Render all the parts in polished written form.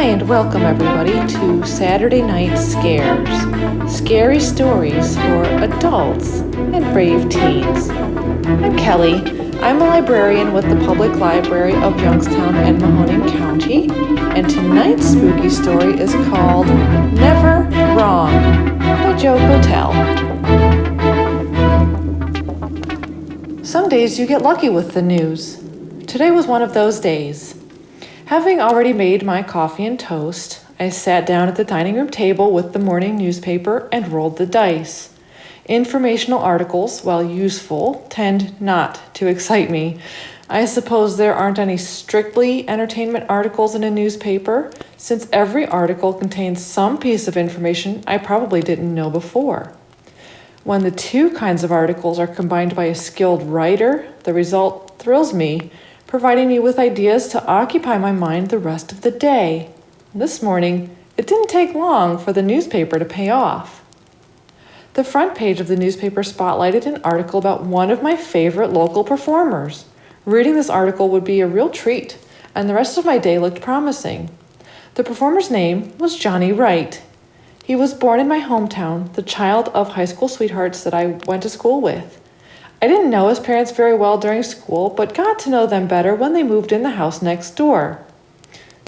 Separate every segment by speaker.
Speaker 1: and welcome everybody to Saturday Night Scares. Scary stories for adults and brave teens. I'm Kelly. I'm a librarian with the Public Library of Youngstown and Mahoning County, and tonight's spooky story is called Never Wrong by Joe Cotel. Some days you get lucky with the news. Today was one of those days. Having already made my coffee and toast, I sat down at the dining room table with the morning newspaper and rolled the dice. Informational articles, while useful, tend not to excite me. I suppose there aren't any strictly entertainment articles in a newspaper, since every article contains some piece of information I probably didn't know before. When the two kinds of articles are combined by a skilled writer, the result thrills me, providing me with ideas to occupy my mind the rest of the day. This morning, it didn't take long for the newspaper to pay off. The front page of the newspaper spotlighted an article about one of my favorite local performers. Reading this article would be a real treat, and the rest of my day looked promising. The performer's name was Johnny Wright. He was born in my hometown, the child of high school sweethearts that I went to school with. I didn't know his parents very well during school, but got to know them better when they moved in the house next door.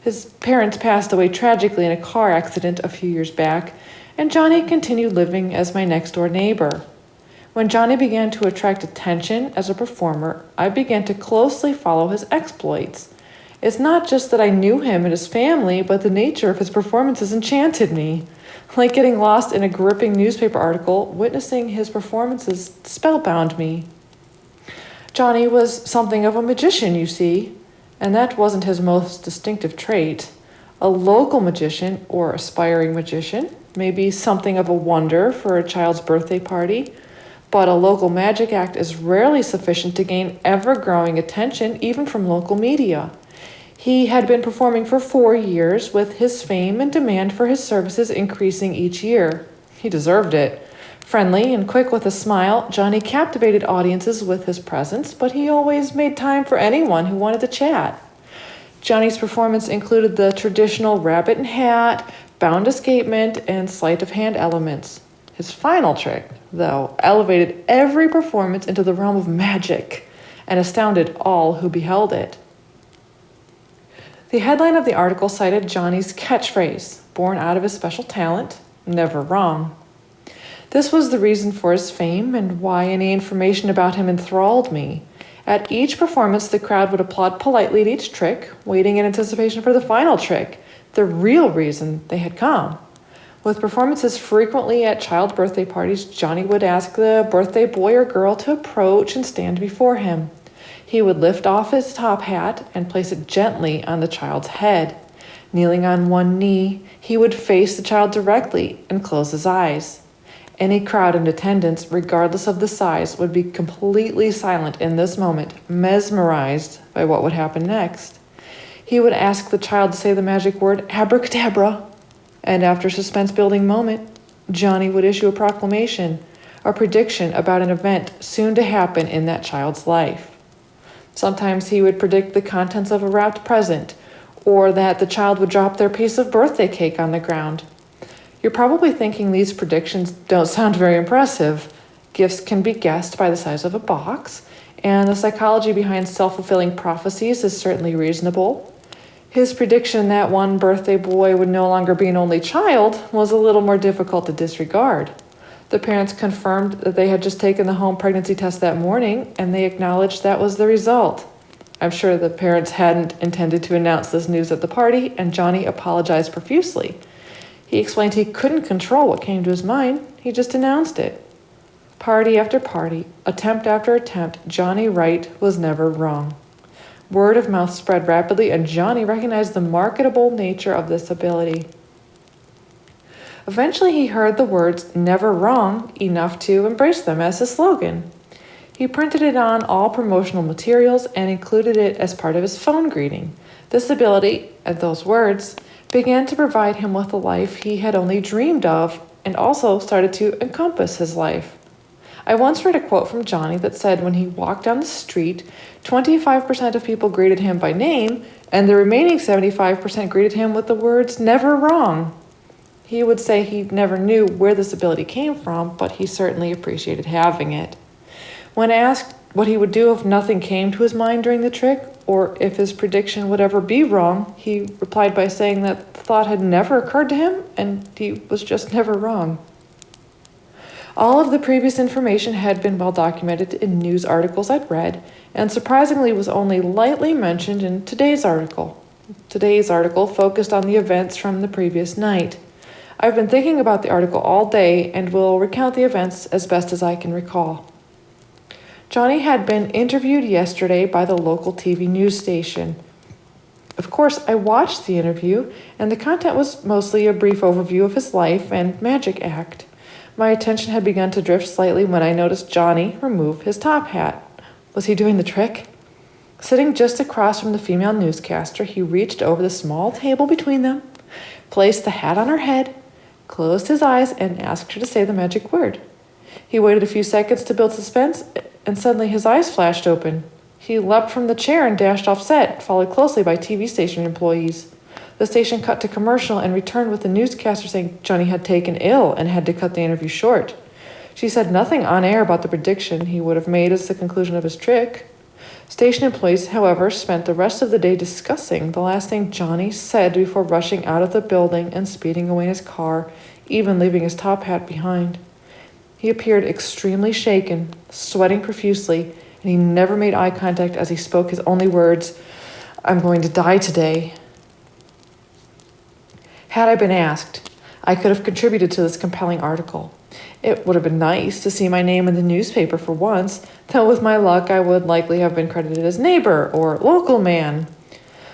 Speaker 1: His parents passed away tragically in a car accident a few years back, and Johnny continued living as my next-door neighbor. When Johnny began to attract attention as a performer, I began to closely follow his exploits. It's not just that I knew him and his family, but the nature of his performances enchanted me. Like getting lost in a gripping newspaper article, witnessing his performances spellbound me. Johnny was something of a magician, you see, and that wasn't his most distinctive trait. A local magician, or aspiring magician, may be something of a wonder for a child's birthday party, but a local magic act is rarely sufficient to gain ever-growing attention, even from local media. He had been performing for 4 years, with his fame and demand for his services increasing each year. He deserved it. Friendly and quick with a smile, Johnny captivated audiences with his presence, but he always made time for anyone who wanted to chat. Johnny's performance included the traditional rabbit and hat, bound escapement, and sleight of hand elements. His final trick, though, elevated every performance into the realm of magic and astounded all who beheld it. The headline of the article cited Johnny's catchphrase, born out of his special talent, never wrong. This was the reason for his fame and why any information about him enthralled me. At each performance, the crowd would applaud politely at each trick, waiting in anticipation for the final trick, the real reason they had come. With performances frequently at child birthday parties, Johnny would ask the birthday boy or girl to approach and stand before him. He would lift off his top hat and place it gently on the child's head. Kneeling on one knee, he would face the child directly and close his eyes. Any crowd in attendance, regardless of the size, would be completely silent in this moment, mesmerized by what would happen next. He would ask the child to say the magic word, abracadabra, and after a suspense-building moment, Johnny would issue a proclamation, a prediction about an event soon to happen in that child's life. Sometimes he would predict the contents of a wrapped present, or that the child would drop their piece of birthday cake on the ground. You're probably thinking these predictions don't sound very impressive. Gifts can be guessed by the size of a box, and the psychology behind self-fulfilling prophecies is certainly reasonable. His prediction that one birthday boy would no longer be an only child was a little more difficult to disregard. The parents confirmed that they had just taken the home pregnancy test that morning, and they acknowledged that was the result. I'm sure the parents hadn't intended to announce this news at the party, and Johnny apologized profusely. He explained he couldn't control what came to his mind. He just announced it. Party after party, attempt after attempt, Johnny Wright was never wrong. Word of mouth spread rapidly, and Johnny recognized the marketable nature of this ability. Eventually, he heard the words "never wrong" enough to embrace them as his slogan. He printed it on all promotional materials and included it as part of his phone greeting. This ability, and those words, began to provide him with a life he had only dreamed of, and also started to encompass his life. I once read a quote from Johnny that said when he walked down the street, 25% of people greeted him by name, and the remaining 75% greeted him with the words, "never wrong." He would say he never knew where this ability came from, but he certainly appreciated having it. When asked what he would do if nothing came to his mind during the trick, or if his prediction would ever be wrong, he replied by saying that the thought had never occurred to him, and he was just never wrong. All of the previous information had been well documented in news articles I'd read, and surprisingly was only lightly mentioned in today's article. Today's article focused on the events from the previous night. I've been thinking about the article all day and will recount the events as best as I can recall. Johnny had been interviewed yesterday by the local TV news station. Of course, I watched the interview, and the content was mostly a brief overview of his life and magic act. My attention had begun to drift slightly when I noticed Johnny remove his top hat. Was he doing the trick? Sitting just across from the female newscaster, he reached over the small table between them, placed the hat on her head, closed his eyes, and asked her to say the magic word. He waited a few seconds to build suspense, and suddenly his eyes flashed open. He leapt from the chair and dashed off set, followed closely by TV station employees. The station cut to commercial and returned with the newscaster saying Johnny had taken ill and had to cut the interview short. She said nothing on air about the prediction he would have made as the conclusion of his trick. Station employees, however, spent the rest of the day discussing the last thing Johnny said before rushing out of the building and speeding away in his car, even leaving his top hat behind. He appeared extremely shaken, sweating profusely, and he never made eye contact as he spoke his only words, "I'm going to die today." Had I been asked, I could have contributed to this compelling article. It would have been nice to see my name in the newspaper for once, though with my luck I would likely have been credited as neighbor or local man.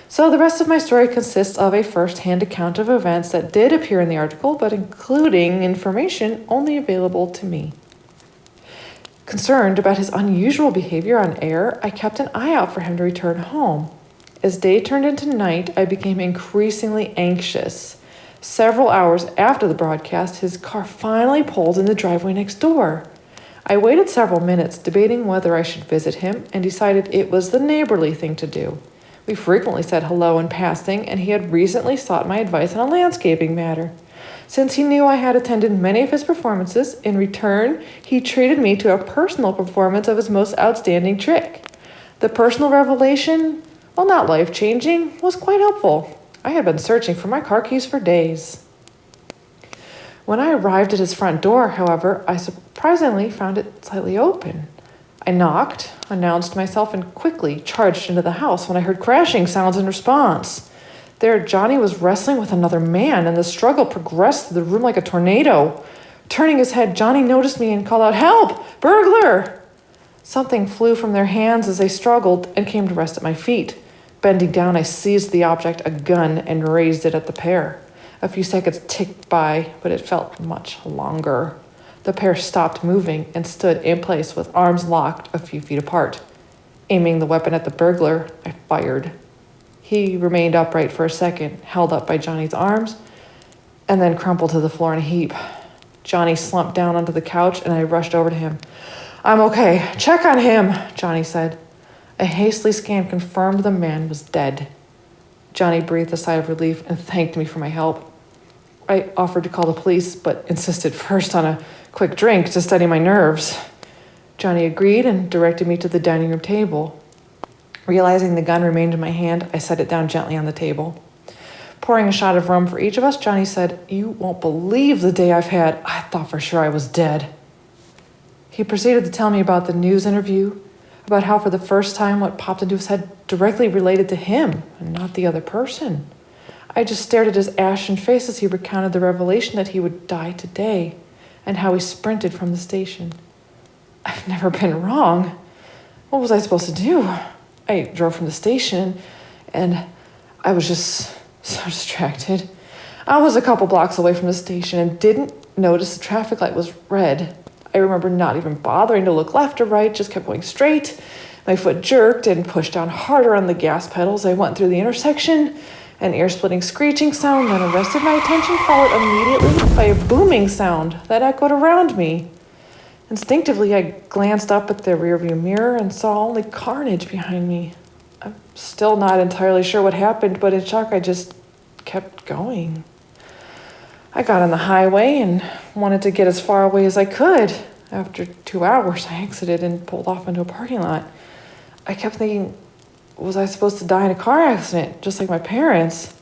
Speaker 1: So the rest of my story consists of a first-hand account of events that did appear in the article, but including information only available to me. Concerned about his unusual behavior on air, I kept an eye out for him to return home. As day turned into night, I became increasingly anxious. Several hours after the broadcast, his car finally pulled in the driveway next door. I waited several minutes, debating whether I should visit him, and decided it was the neighborly thing to do. We frequently said hello in passing, and he had recently sought my advice on a landscaping matter. Since he knew I had attended many of his performances, in return, he treated me to a personal performance of his most outstanding trick. The personal revelation, while not life-changing, was quite helpful. I had been searching for my car keys for days. When I arrived at his front door, however, I surprisingly found it slightly open. I knocked, announced myself, and quickly charged into the house when I heard crashing sounds in response. There, Johnny was wrestling with another man, and the struggle progressed through the room like a tornado. Turning his head, Johnny noticed me and called out, "Help! Burglar!" Something flew from their hands as they struggled and came to rest at my feet. Bending down, I seized the object, a gun, and raised it at the pair. A few seconds ticked by, but it felt much longer. The pair stopped moving and stood in place with arms locked a few feet apart. Aiming the weapon at the burglar, I fired. He remained upright for a second, held up by Johnny's arms, and then crumpled to the floor in a heap. Johnny slumped down onto the couch, and I rushed over to him. "I'm okay. Check on him," Johnny said. A hastily scan confirmed the man was dead. Johnny breathed a sigh of relief and thanked me for my help. I offered to call the police, but insisted first on a quick drink to steady my nerves. Johnny agreed and directed me to the dining room table. Realizing the gun remained in my hand, I set it down gently on the table. Pouring a shot of rum for each of us, Johnny said, "You won't believe the day I've had. I thought for sure I was dead." He proceeded to tell me about the news interview, about how for the first time what popped into his head directly related to him and not the other person. I just stared at his ashen face as he recounted the revelation that he would die today and how he sprinted from the station. I've never been wrong. What was I supposed to do? I drove from the station and I was just so distracted. I was a couple blocks away from the station and didn't notice the traffic light was red. I remember not even bothering to look left or right, just kept going straight. My foot jerked and pushed down harder on the gas pedals. I went through the intersection. An ear-splitting screeching sound then arrested my attention, followed immediately by a booming sound that echoed around me. Instinctively, I glanced up at the rearview mirror and saw only carnage behind me. I'm still not entirely sure what happened, but in shock, I just kept going. I got on the highway and wanted to get as far away as I could. After 2 hours, I exited and pulled off into a parking lot. I kept thinking, was I supposed to die in a car accident, just like my parents?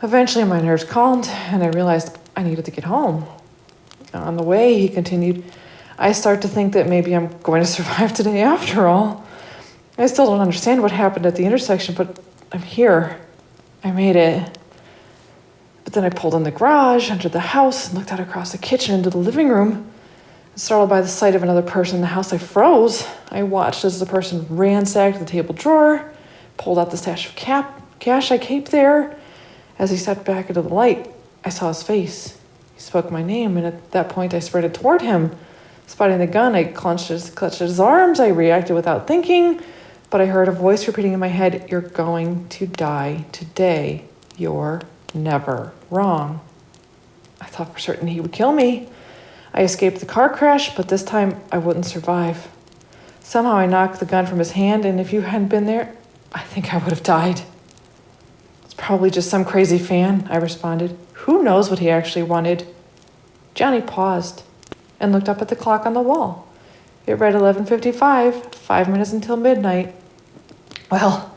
Speaker 1: Eventually, my nerves calmed, and I realized I needed to get home. On the way, he continued, I start to think that maybe I'm going to survive today after all. I still don't understand what happened at the intersection, but I'm here. I made it. But then I pulled in the garage, entered the house, and looked out across the kitchen into the living room. Startled by the sight of another person in the house, I froze. I watched as the person ransacked the table drawer, pulled out the stash of cash I kept there. As he stepped back into the light, I saw his face. He spoke my name, and at that point I sprinted toward him. Spotting the gun, I clutched at his arms. I reacted without thinking, but I heard a voice repeating in my head, "You're going to die today. You're never wrong." I thought for certain he would kill me. I escaped the car crash, but this time I wouldn't survive. Somehow I knocked the gun from his hand, and if you hadn't been there, I think I would have died. It's probably just some crazy fan, I responded. Who knows what he actually wanted? Johnny paused and looked up at the clock on the wall. It read 11:55, 5 minutes until midnight. Well,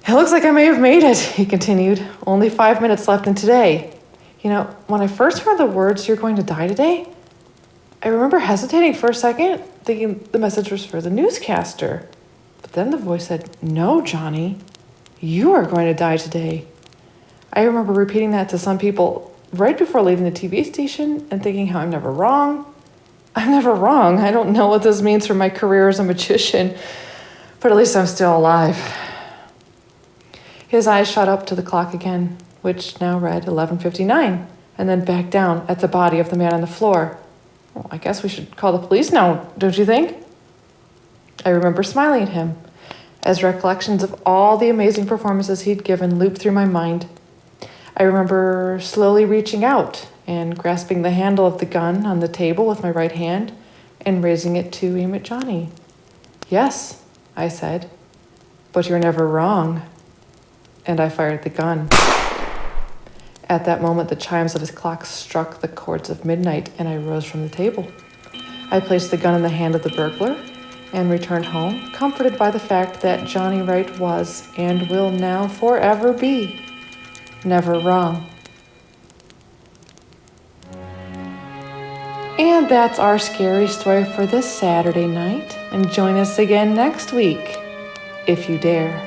Speaker 1: it looks like I may have made it, he continued. Only 5 minutes left in today. You know, when I first heard the words, "You're going to die today," I remember hesitating for a second, thinking the message was for the newscaster. But then the voice said, "No, Johnny, you are going to die today." I remember repeating that to some people right before leaving the TV station and thinking how I'm never wrong. I'm never wrong. I don't know what this means for my career as a magician, but at least I'm still alive. His eyes shot up to the clock again, which now read 11:59, and then back down at the body of the man on the floor. Well, I guess we should call the police now, don't you think? I remember smiling at him as recollections of all the amazing performances he'd given looped through my mind. I remember slowly reaching out and grasping the handle of the gun on the table with my right hand and raising it to aim at Johnny. "Yes," I said, "but you're never wrong." And I fired the gun. At that moment, the chimes of his clock struck the chords of midnight, and I rose from the table. I placed the gun in the hand of the burglar and returned home, comforted by the fact that Johnny Wright was and will now forever be never wrong. And that's our scary story for this Saturday night. And join us again next week, if you dare.